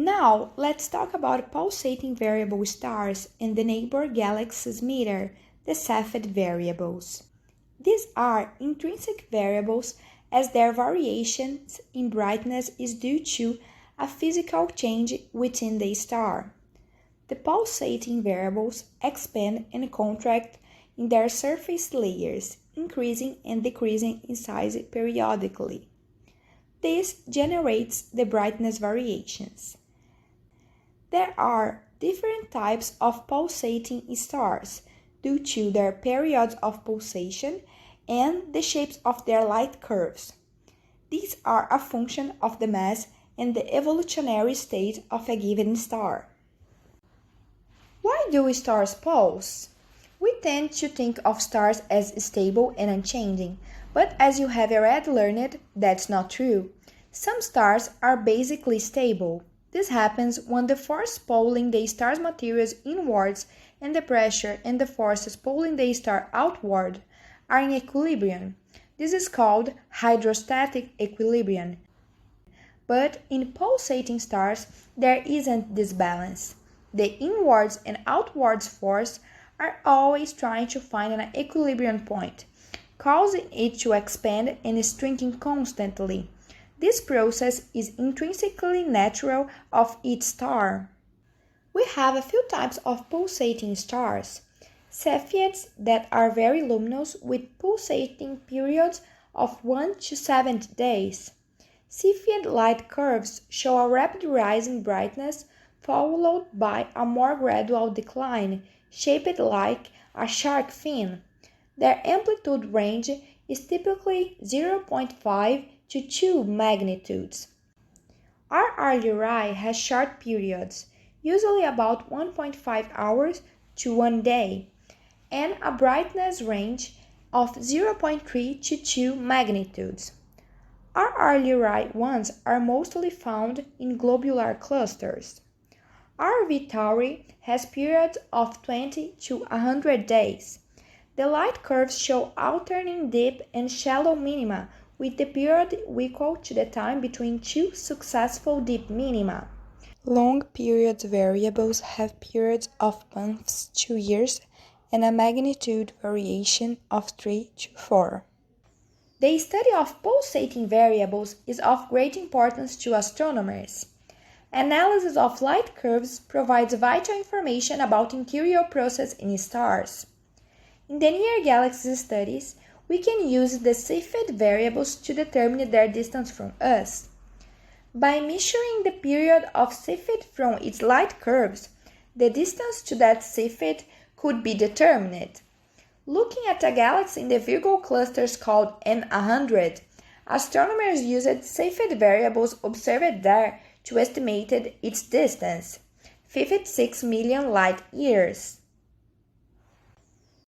Now, let's talk about pulsating variable stars and the neighbor galaxies meter, the Cepheid variables. These are intrinsic variables as their variations in brightness is due to a physical change within the star. The pulsating variables expand and contract in their surface layers, increasing and decreasing in size periodically. This generates the brightness variations. There are different types of pulsating stars due to their periods of pulsation and the shapes of their light curves. These are a function of the mass and the evolutionary state of a given star. Why do stars pulse? We tend to think of stars as stable and unchanging, but as you have already learned, that's not true. Some stars are basically stable. This happens when the force pulling the star's materials inwards and the pressure and the forces pulling the star outward are in equilibrium. This is called hydrostatic equilibrium. But in pulsating stars, there isn't this balance. The inwards and outwards force are always trying to find an equilibrium point, causing it to expand and is shrinking constantly. This process is intrinsically natural of each star. We have a few types of pulsating stars. Cepheids that are very luminous with pulsating periods of 1 to 70 days. Cepheid light curves show a rapid rise in brightness followed by a more gradual decline, shaped like a shark fin. Their amplitude range is typically 0.5 to 2 magnitudes. RR Lyrae has short periods, usually about 1.5 hours to 1 day, and a brightness range of 0.3 to 2 magnitudes. RR Lyrae 1s are mostly found in globular clusters. RV Tauri has periods of 20 to 100 days. The light curves show alternating deep and shallow minima, with the period equal to the time between two successful deep minima. Long period variables have periods of months to years and a magnitude variation of 3 to 4. The study of pulsating variables is of great importance to astronomers. Analysis of light curves provides vital information about interior processes in stars. In the near galaxy studies, we can use the Cepheid variables to determine their distance from us. By measuring the period of Cepheid from its light curves, the distance to that Cepheid could be determined. Looking at a galaxy in the Virgo clusters called M100, astronomers used Cepheid variables observed there to estimate its distance, 56 million light years.